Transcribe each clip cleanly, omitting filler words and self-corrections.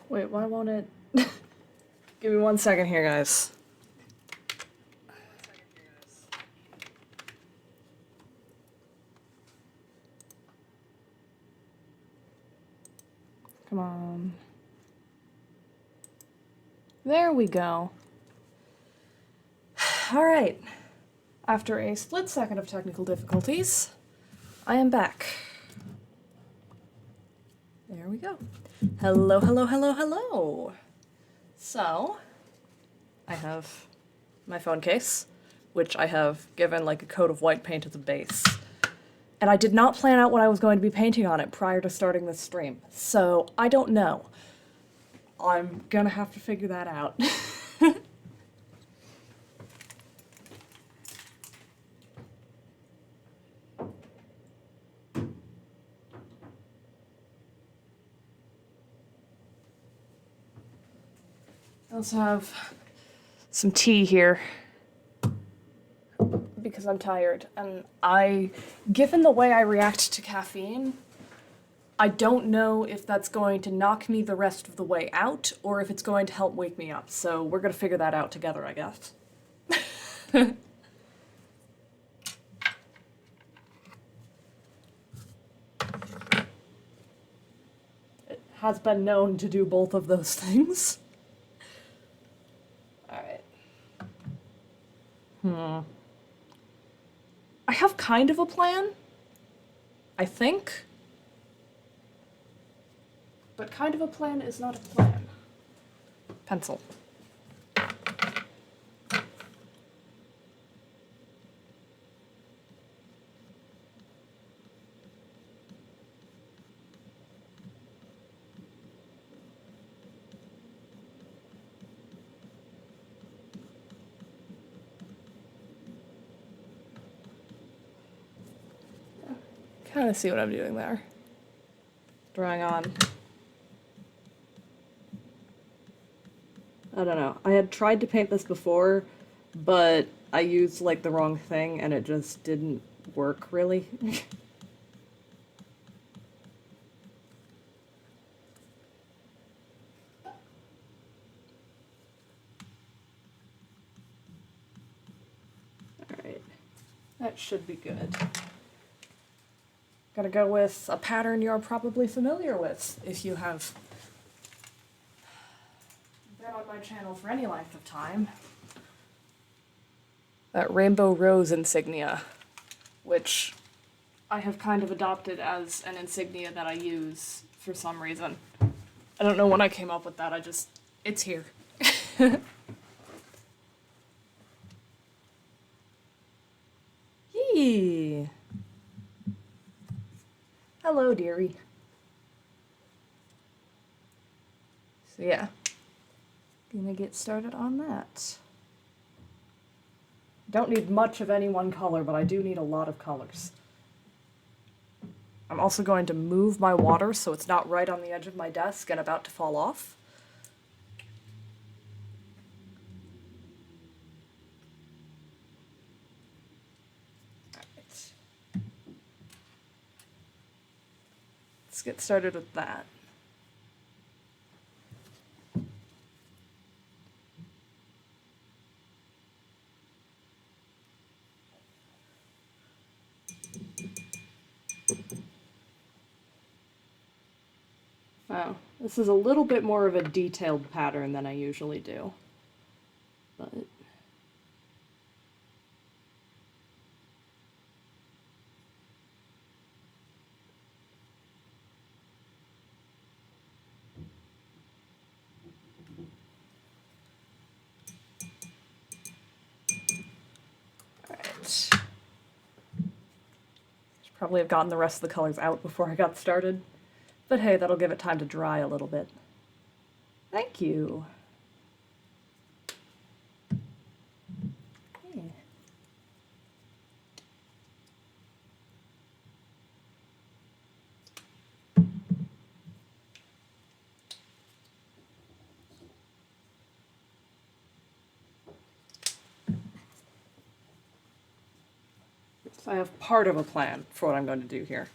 Wait, why won't it? Give me 1 second here, guys. Come on. There we go. All right. After a split second of technical difficulties, I am back. There we go. Hello, hello, hello, hello. So, I have my phone case, which I have given like a coat of white paint at the base. And I did not plan out what I was going to be painting on it prior to starting this stream, so I don't know. I'm gonna have to figure that out. I also have some tea here because I'm tired, and given the way I react to caffeine, I don't know if that's going to knock me the rest of the way out or if it's going to help wake me up. So we're gonna figure that out together, I guess. It has been known to do both of those things. Alright. I have kind of a plan, I think. But kind of a plan is not a plan. Pencil. Kind of see what I'm doing there. Drawing on. I don't know. I had tried to paint this before, but I used like the wrong thing and it just didn't work really. Alright. That should be good. Gonna go with a pattern you're probably familiar with if you have been on my channel for any length of time. That Rainbow Rose insignia, which I have kind of adopted as an insignia that I use for some reason. I don't know when I came up with that, it's here. Yee. Hello, dearie. So yeah, gonna get started on that. Don't need much of any one color, but I do need a lot of colors. I'm also going to move my water so it's not right on the edge of my desk and about to fall off. Alright. Let's get started with that. Wow, this is a little bit more of a detailed pattern than I usually do. But alright. Should probably have gotten the rest of the colors out before I got started. But hey, that'll give it time to dry a little bit. Thank you. Yeah. So I have part of a plan for what I'm going to do here.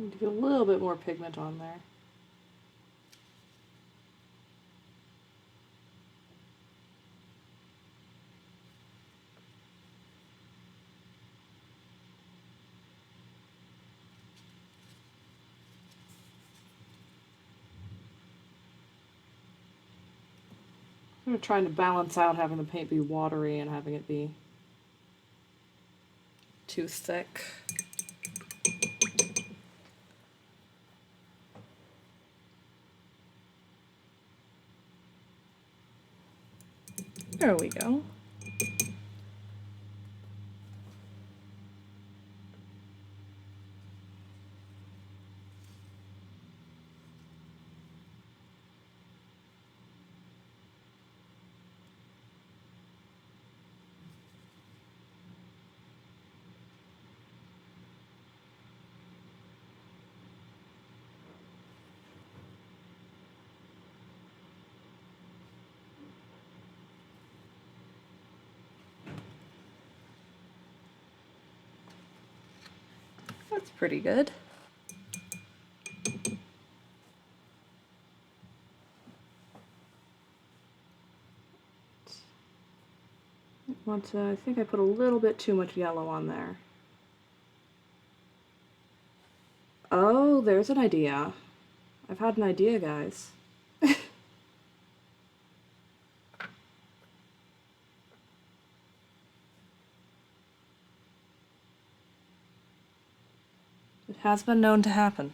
Need to get a little bit more pigment on there. I'm trying to balance out having the paint be watery and having it be too thick. There we go. That's pretty good. I think I put a little bit too much yellow on there. Oh, there's an idea. I've had an idea, guys. It has been known to happen.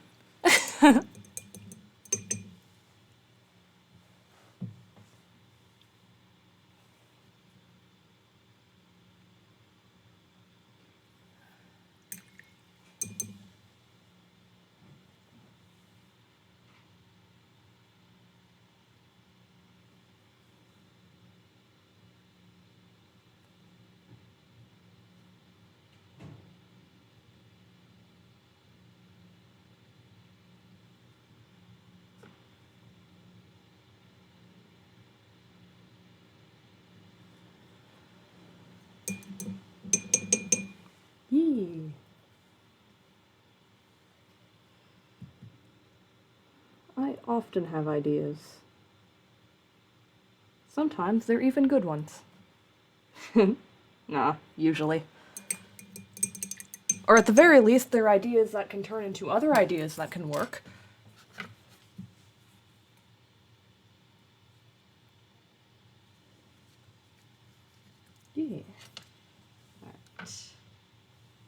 Yee. I often have ideas. Sometimes they're even good ones. Nah, usually. Or at the very least, they're ideas that can turn into other ideas that can work. Yeah. Right.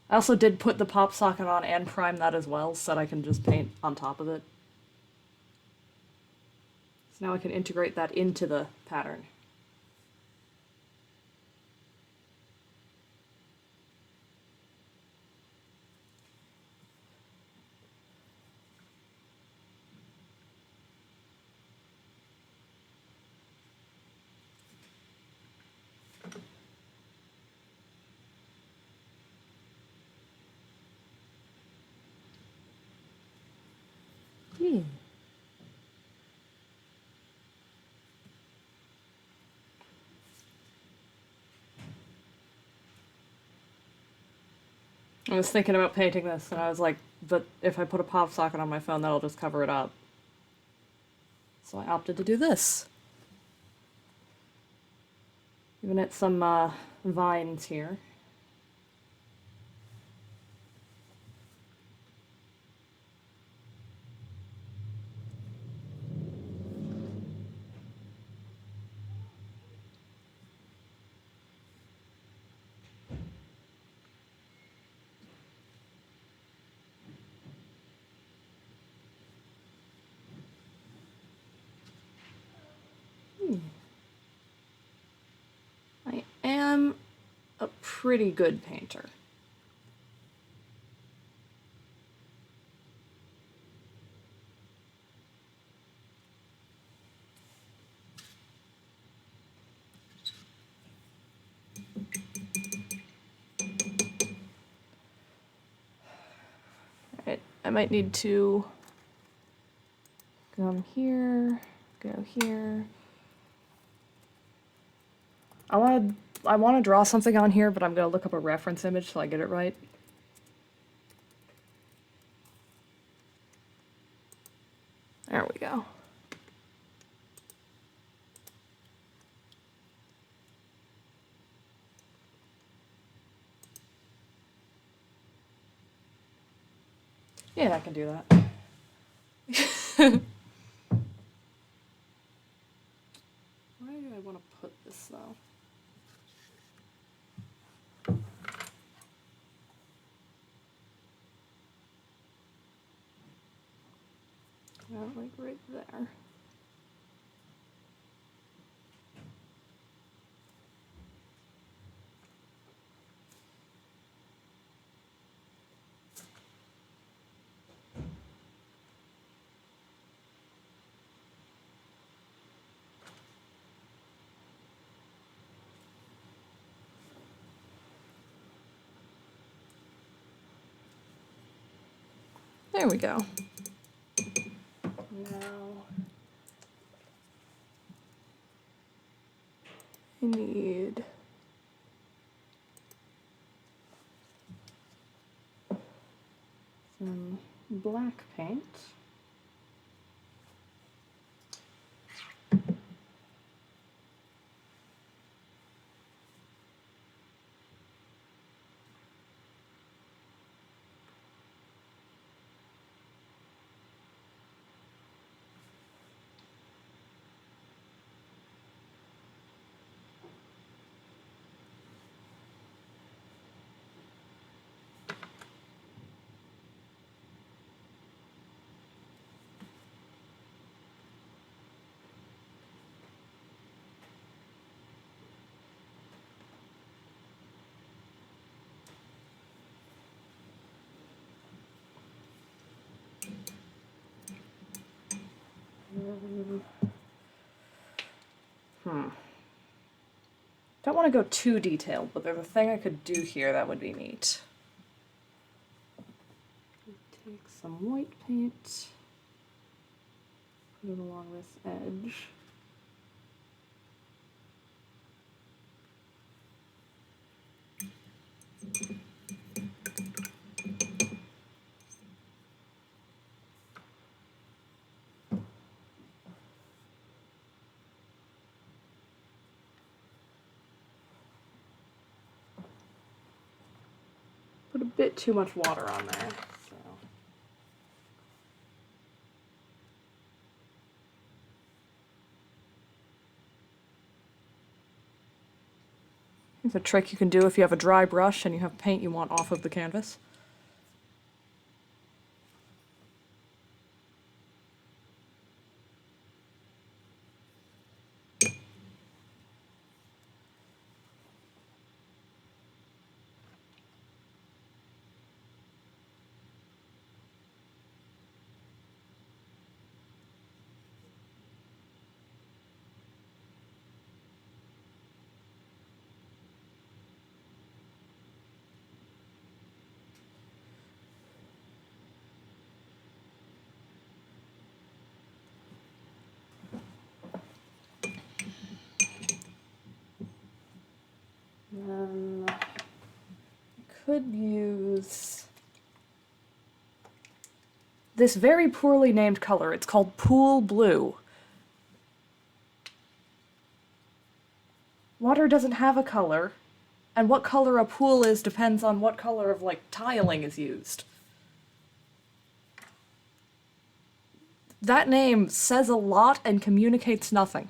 I also did put the pop socket on and prime that as well, so that I can just paint on top of it. So now I can integrate that into the pattern. Yeah. I was thinking about painting this, and I was like, but if I put a pop socket on my phone, that'll just cover it up. So I opted to do this. Giving it some vines here. I am a pretty good painter. Alright, I might need to go here, go here. I want to draw something on here, but I'm going to look up a reference image so I get it right. Yeah, I can do that. Where do I want to put this, though? Like right there. There we go. Now I need some black paint. Don't want to go too detailed, but there's a thing I could do here that would be neat. Take some white paint, put it along this edge. Put a bit too much water on there, so. It's a trick you can do if you have a dry brush and you have paint you want off of the canvas. Could use this very poorly named color. It's called Pool Blue. Water doesn't have a color, and what color a pool is depends on what color of, like, tiling is used. That name says a lot and communicates nothing.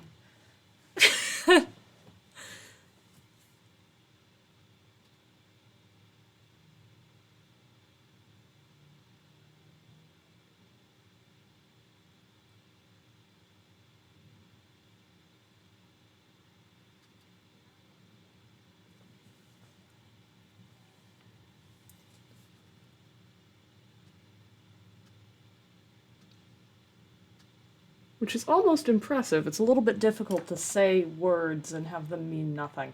Which is almost impressive. It's a little bit difficult to say words and have them mean nothing.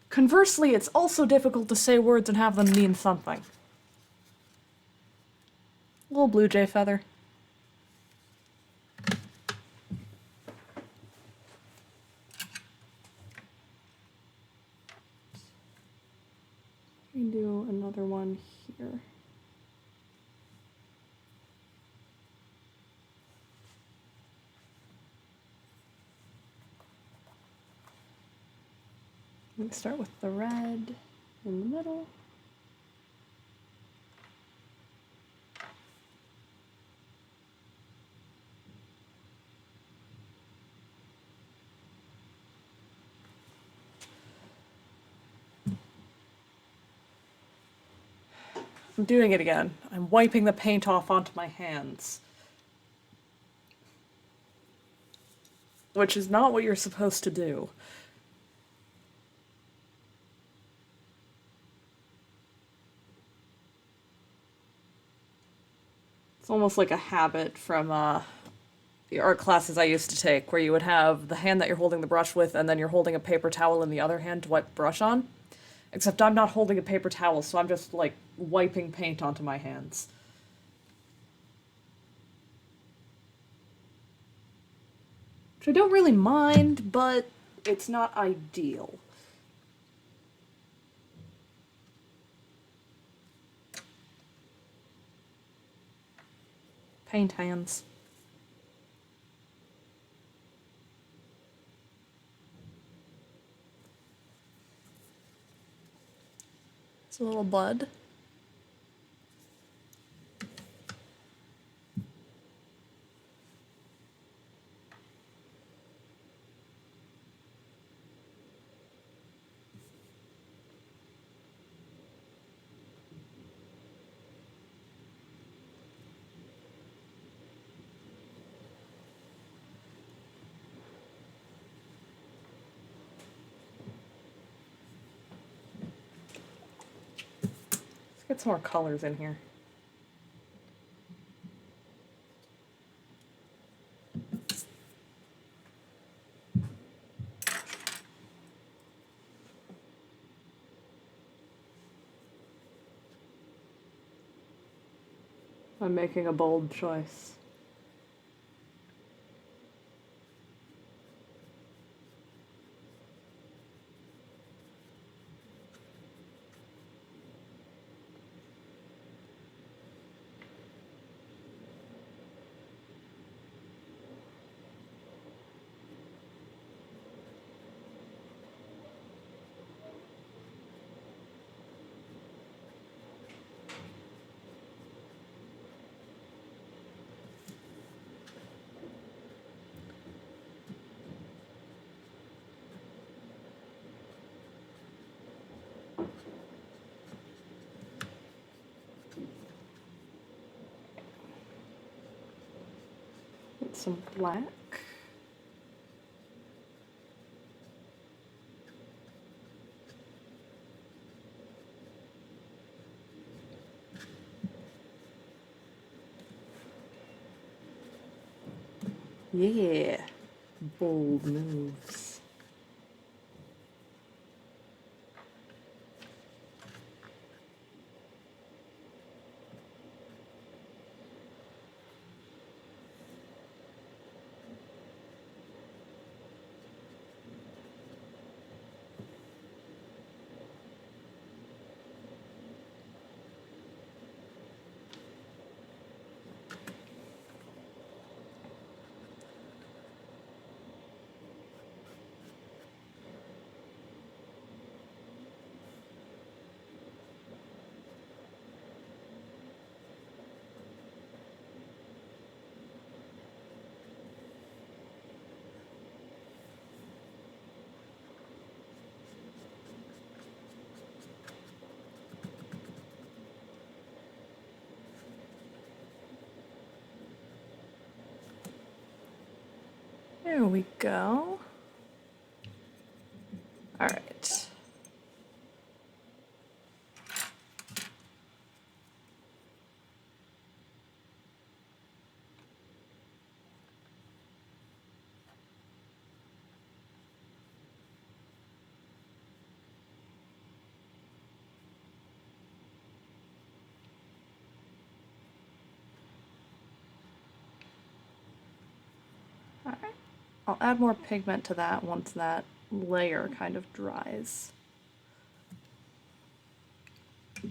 Conversely, it's also difficult to say words and have them mean something. Little blue jay feather. We can do another one here. gonna start with the red in the middle. I'm doing it again. I'm wiping the paint off onto my hands. Which is not what you're supposed to do. It's almost like a habit from the art classes I used to take, where you would have the hand that you're holding the brush with, and then you're holding a paper towel in the other hand to wipe the brush on. Except I'm not holding a paper towel, so I'm just, like, wiping paint onto my hands. Which I don't really mind, but it's not ideal. Paint hands. It's a little blood. Let's get some more colors in here. I'm making a bold choice. Get some black. Yeah, bold moves. There we go. All right. All right. I'll add more pigment to that once that layer kind of dries. I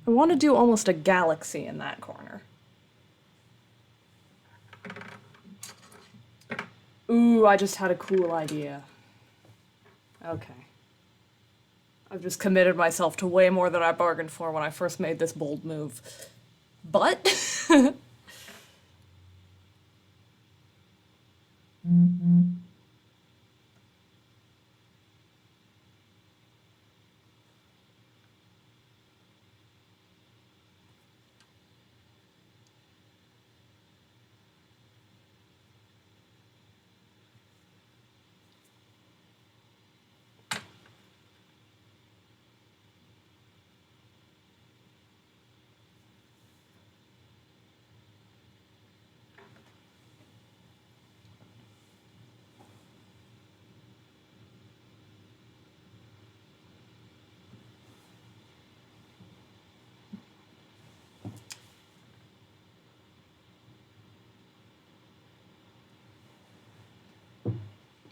want to do almost a galaxy in that corner. Ooh, I just had a cool idea. Okay. I've just committed myself to way more than I bargained for when I first made this bold move. But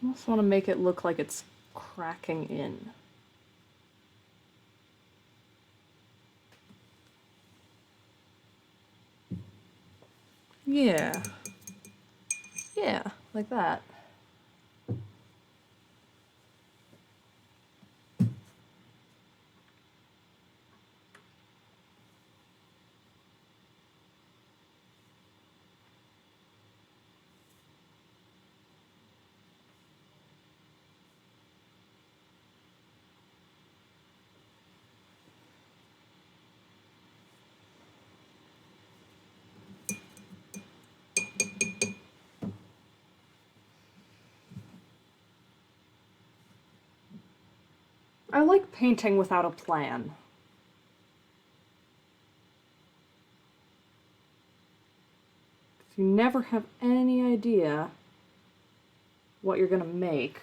I just want to make it look like it's cracking in. Yeah. Yeah, like that. I like painting without a plan. You never have any idea what you're gonna make.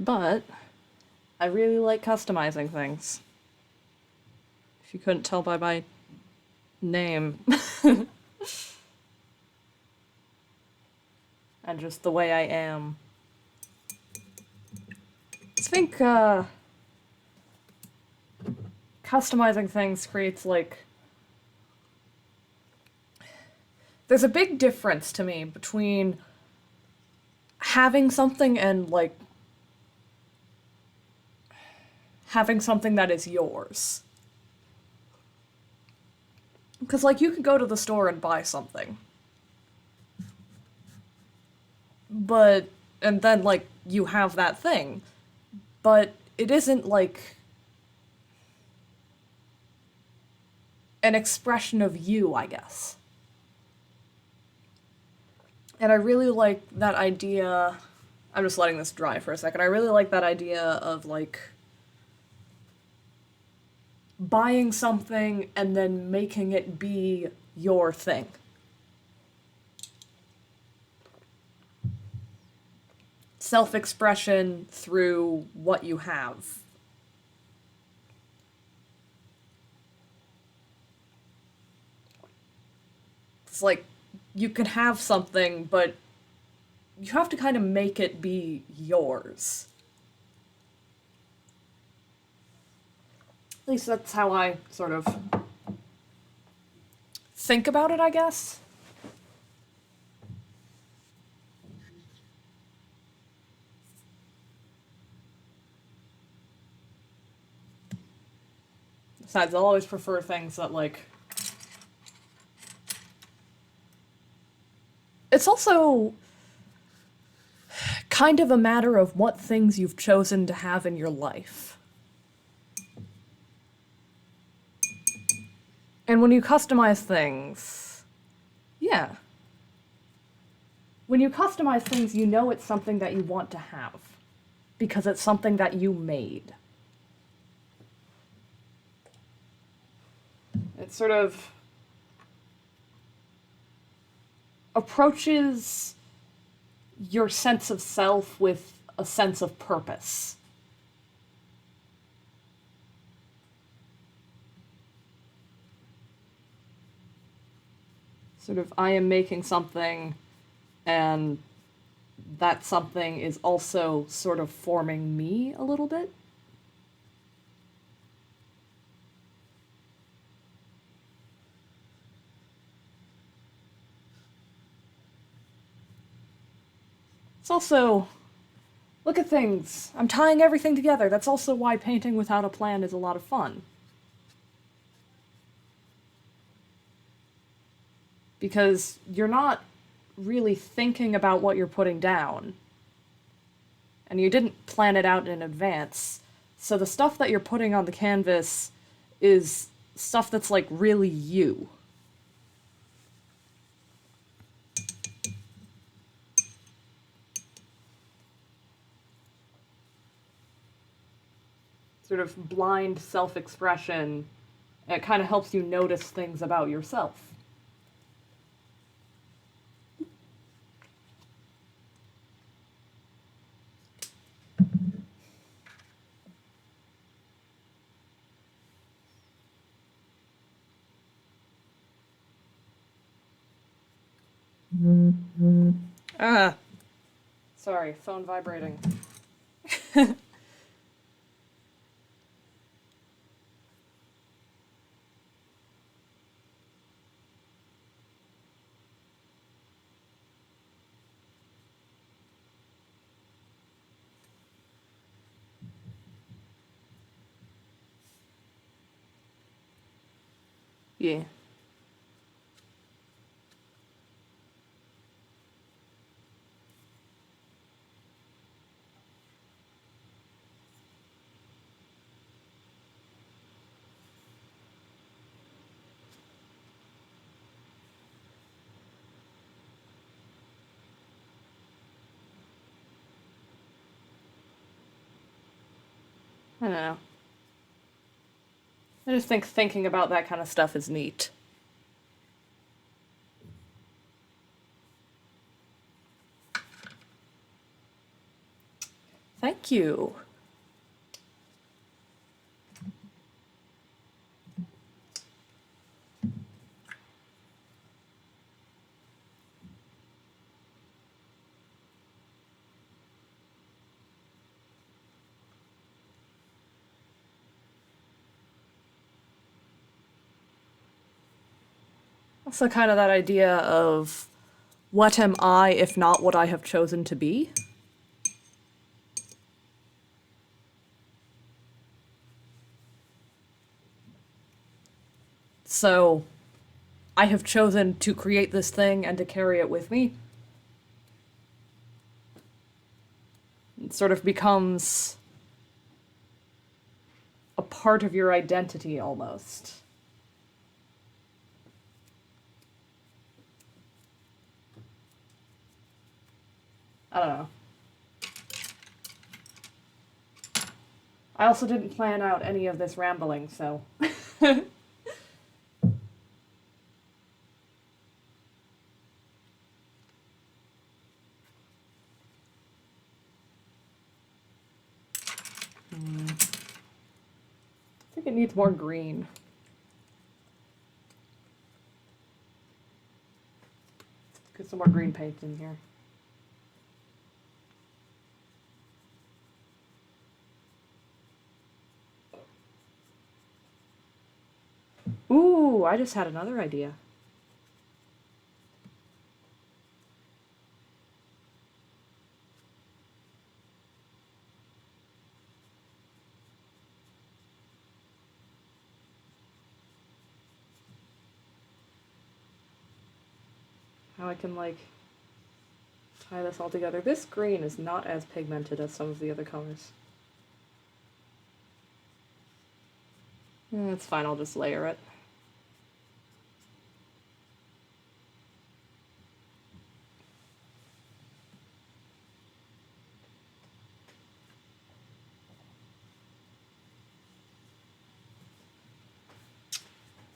But I really like customizing things. If you couldn't tell by my name and just the way I am. I think customizing things creates like there's a big difference to me between having something and like having something that is yours. Because like you can go to the store and buy something. But and then like you have that thing. But it isn't like an expression of you, I guess. And I really like that idea. I'm just letting this dry for a second. I really like that idea of like buying something and then making it be your thing. Self-expression through what you have. It's like you can have something, but you have to kind of make it be yours. At least that's how I sort of think about it, I guess. Besides, I'll always prefer things that, like. It's also kind of a matter of what things you've chosen to have in your life. And when you customize things, yeah. When you customize things, you know it's something that you want to have because it's something that you made. It sort of approaches your sense of self with a sense of purpose. Sort of, I am making something, and that something is also sort of forming me a little bit. It's also, look at things. I'm tying everything together. That's also why painting without a plan is a lot of fun. Because you're not really thinking about what you're putting down. And you didn't plan it out in advance. So the stuff that you're putting on the canvas is stuff that's like really you. Sort of blind self-expression. It kind of helps you notice things about yourself. Ah. Sorry, phone vibrating. Yeah. I don't know. I just think thinking about that kind of stuff is neat. Thank you. Also, kind of that idea of what am I if not what I have chosen to be? So, I have chosen to create this thing and to carry it with me. It sort of becomes a part of your identity almost. I don't know. I also didn't plan out any of this rambling, so. I think it needs more green. Get some more green paint in here. Ooh, I just had another idea. How I can, like, tie this all together. This green is not as pigmented as some of the other colors. It's fine, I'll just layer it.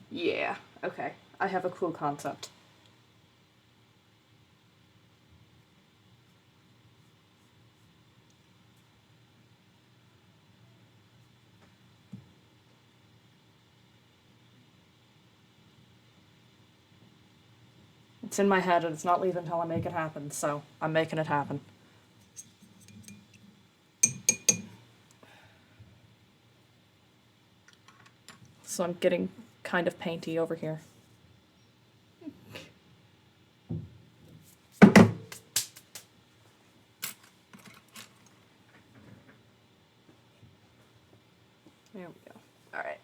Yeah, okay. I have a cool concept. It's in my head and it's not leaving until I make it happen, so I'm making it happen. So I'm getting kind of painty over here. There we go. All right.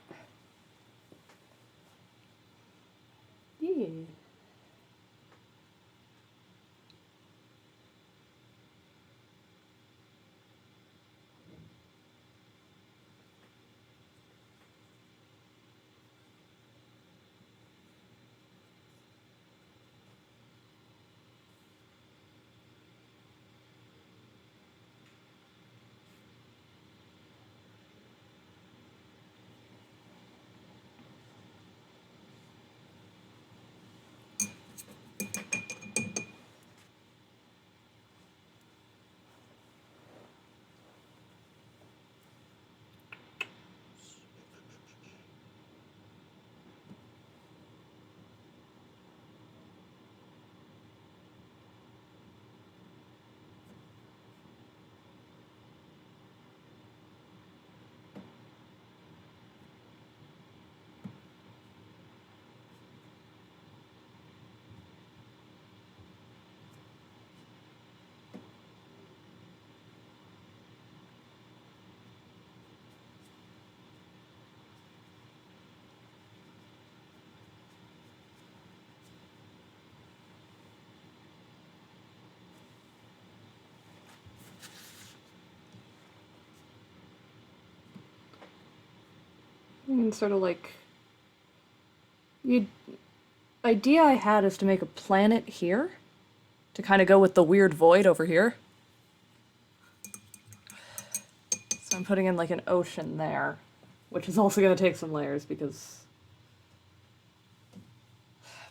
Yeah. And sort of like the idea I had is to make a planet here to kind of go with the weird void over here. So I'm putting in like an ocean there, which is also going to take some layers because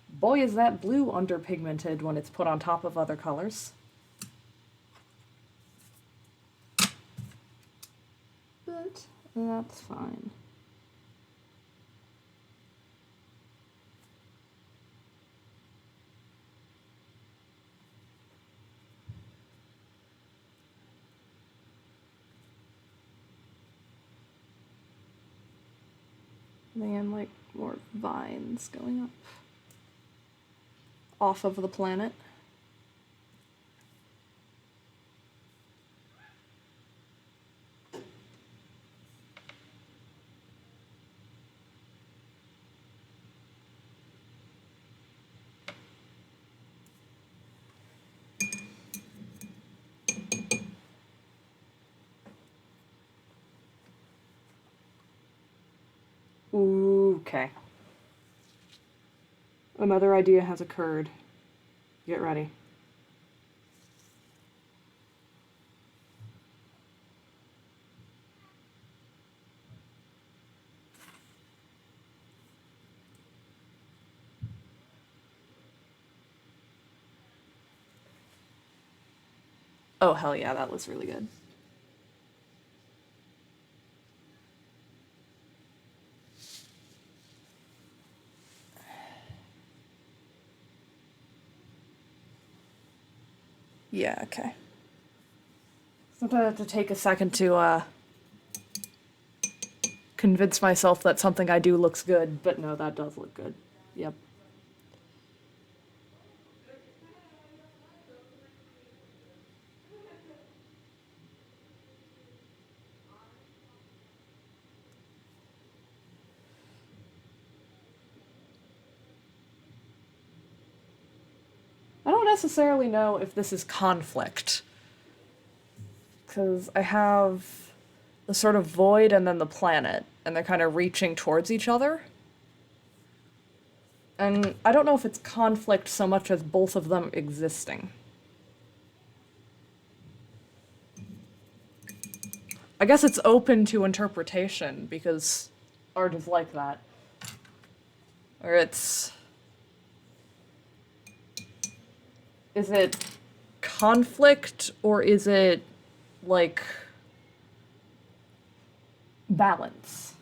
boy is that blue underpigmented when it's put on top of other colors. But that's fine. And like more vines going up off of the planet. Okay. Another idea has occurred. Get ready. Oh, hell yeah, that was really good. Yeah, okay. Sometimes I have to take a second to convince myself that something I do looks good, but no, that does look good. Yep. I don't necessarily know if this is conflict, because I have the sort of void and then the planet, and they're kind of reaching towards each other. And I don't know if it's conflict so much as both of them existing. I guess it's open to interpretation because art is like that. Or it's. Is it conflict or is it like balance?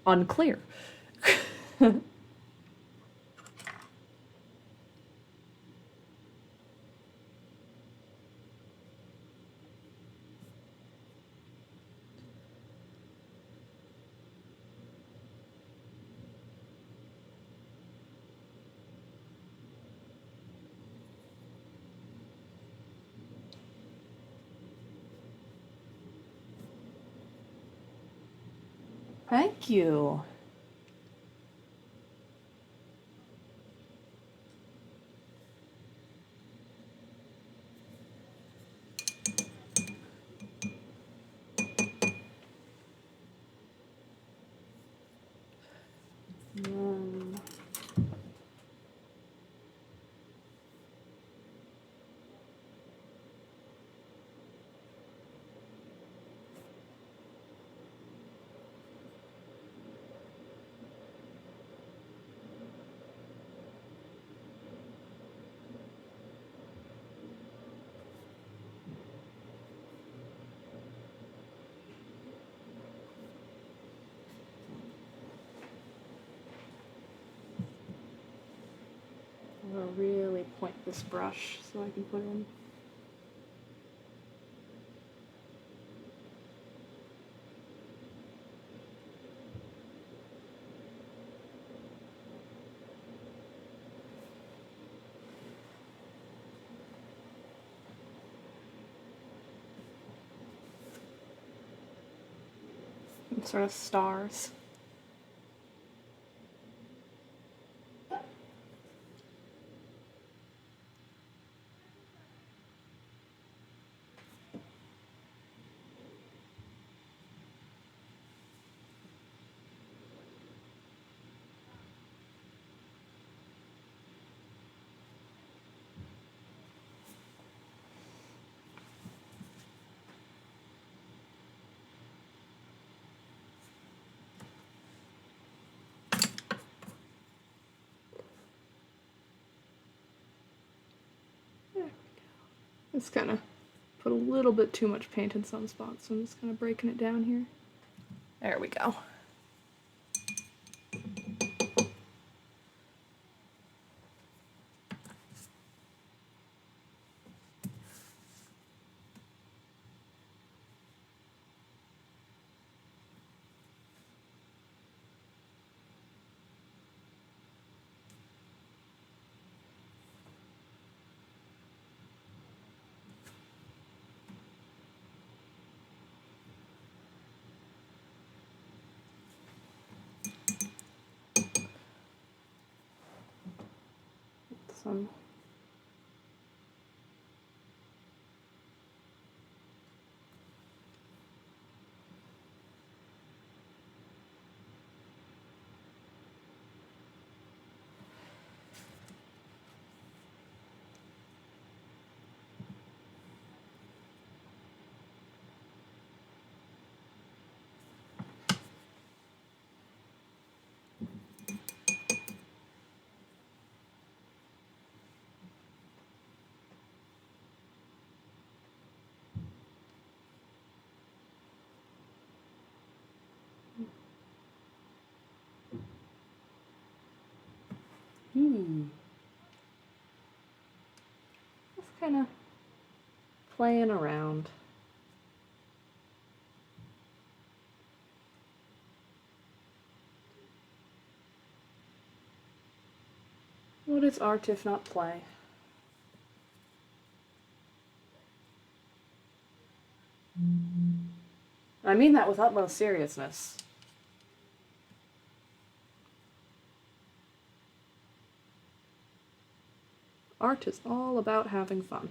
Unclear. Thank you. I'm gonna really point this brush so I can put in. Sort of stars. It's kind of put a little bit too much paint in some spots, so I'm just kind of breaking it down here. There we go. Some just kind of playing around. What is art if not play? I mean that with utmost seriousness. Art is all about having fun.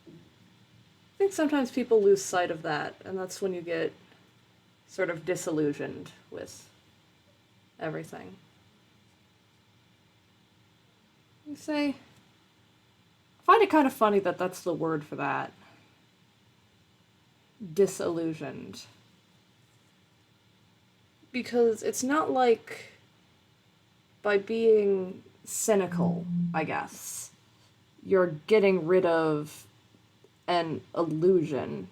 I think sometimes people lose sight of that, and that's when you get sort of disillusioned with everything. You say, I find it kind of funny that that's the word for that. Disillusioned. Because it's not like by being cynical, I guess, you're getting rid of an illusion.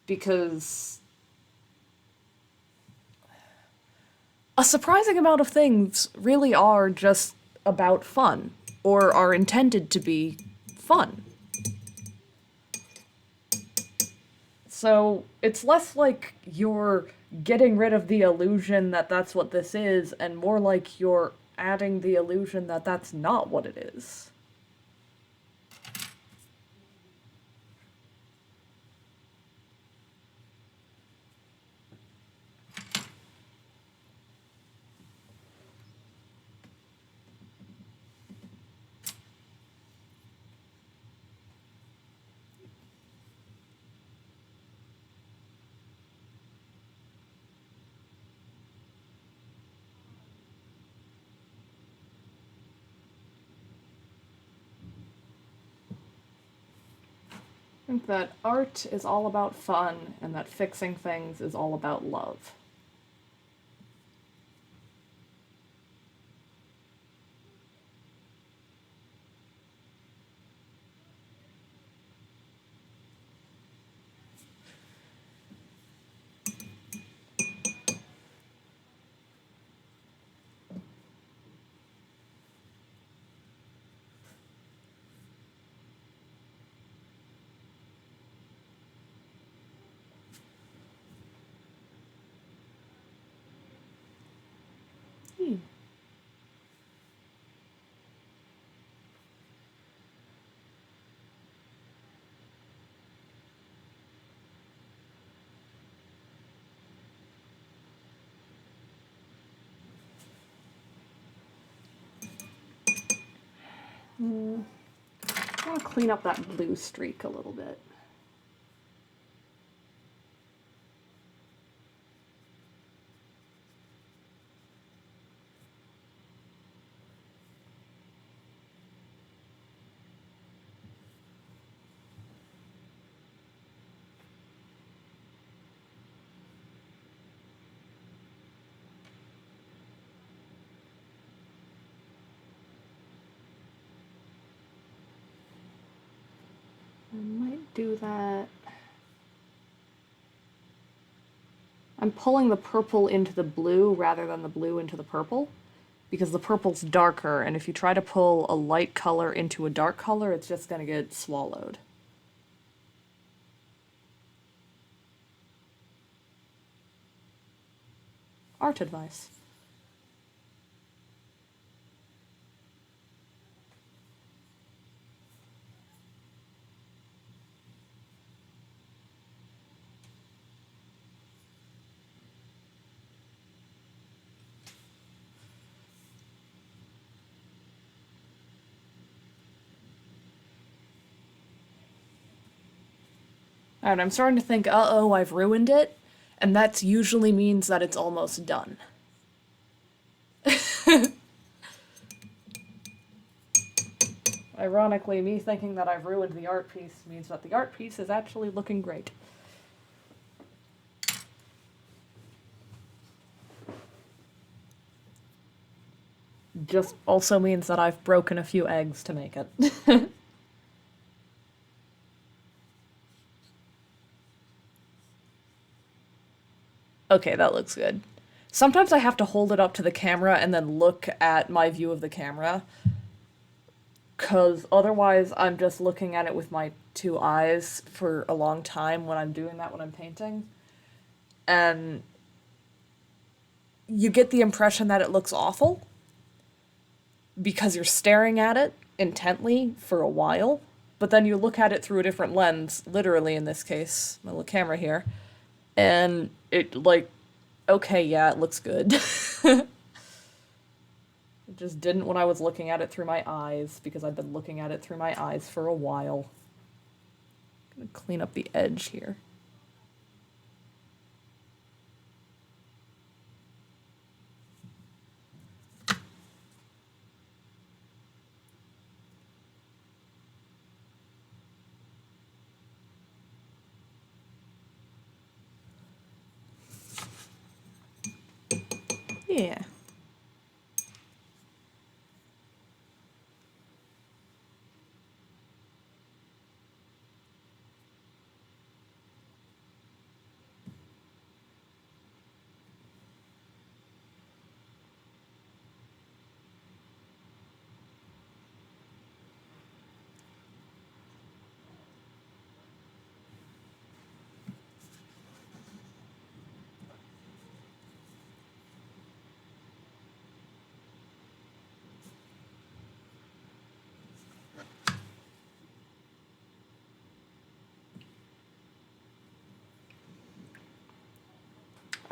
Because a surprising amount of things really are just about fun, or are intended to be fun. So it's less like you're getting rid of the illusion that that's what this is, and more like you're adding the illusion that that's not what it is. I think that art is all about fun, and that fixing things is all about love. Hmm. I want to clean up that blue streak a little bit. I might do that. I'm pulling the purple into the blue rather than the blue into the purple because the purple's darker, and if you try to pull a light color into a dark color, it's just gonna get swallowed. Art advice. Alright, I'm starting to think, uh-oh, I've ruined it, and that usually means that it's almost done. Ironically, me thinking that I've ruined the art piece means that the art piece is actually looking great. Just also means that I've broken a few eggs to make it. Okay, that looks good. Sometimes I have to hold it up to the camera and then look at my view of the camera, because otherwise I'm just looking at it with my two eyes for a long time when I'm doing that when I'm painting. And you get the impression that it looks awful because you're staring at it intently for a while, but then you look at it through a different lens, literally in this case, my little camera here, and it like, okay, yeah, it looks good. It just didn't when I was looking at it through my eyes because I've been looking at it through my eyes for a while. Gonna clean up the edge here. Yeah.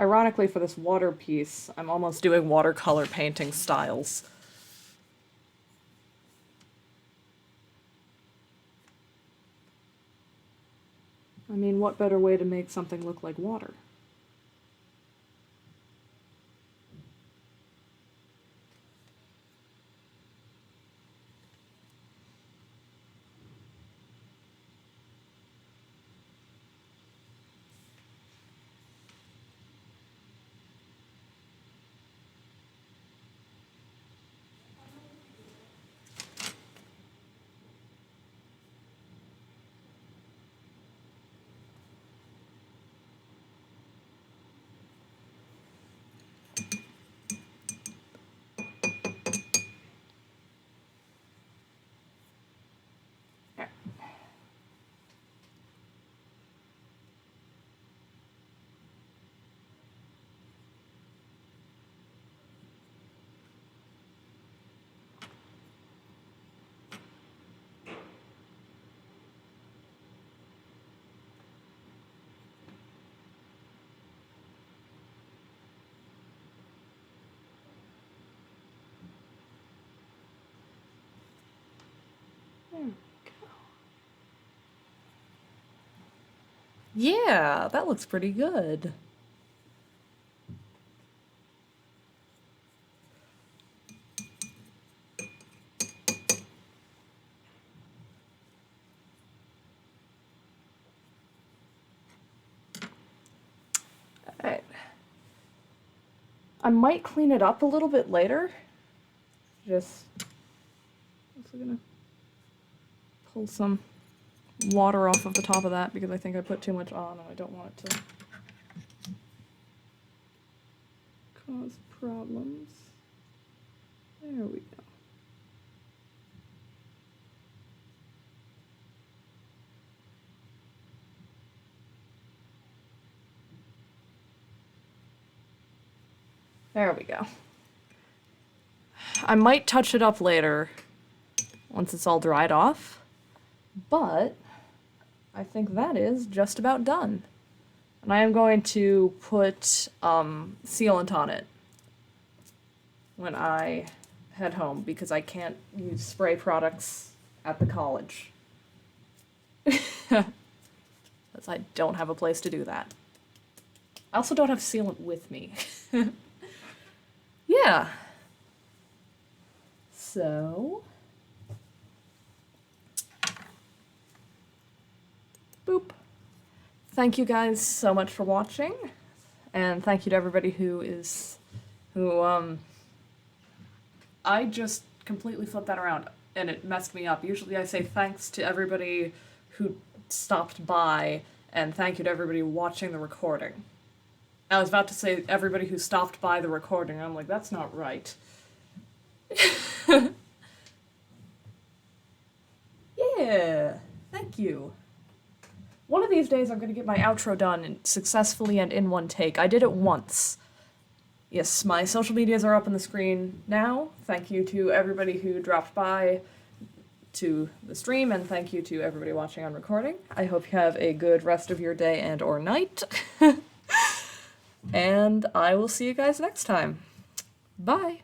Ironically, for this water piece, I'm almost doing watercolor painting styles. I mean, what better way to make something look like water? There we go. Yeah, that looks pretty good. Alright. I might clean it up a little bit later. Just also gonna pull some water off of the top of that because I think I put too much on and I don't want it to cause problems. There we go. There we go. I might touch it up later once it's all dried off, but I think that is just about done. And I am going to put sealant on it when I head home because I can't use spray products at the college. Because I don't have a place to do that. I also don't have sealant with me. Yeah. So, boop. Thank you guys so much for watching, and thank you to everybody who I just completely flipped that around, and it messed me up. Usually I say thanks to everybody who stopped by, and thank you to everybody watching the recording. I was about to say everybody who stopped by the recording, I'm like, that's not right. Yeah, thank you. One of these days I'm going to get my outro done successfully and in one take. I did it once. Yes, my social medias are up on the screen now. Thank you to everybody who dropped by to the stream, and thank you to everybody watching on recording. I hope you have a good rest of your day and or night. And I will see you guys next time. Bye!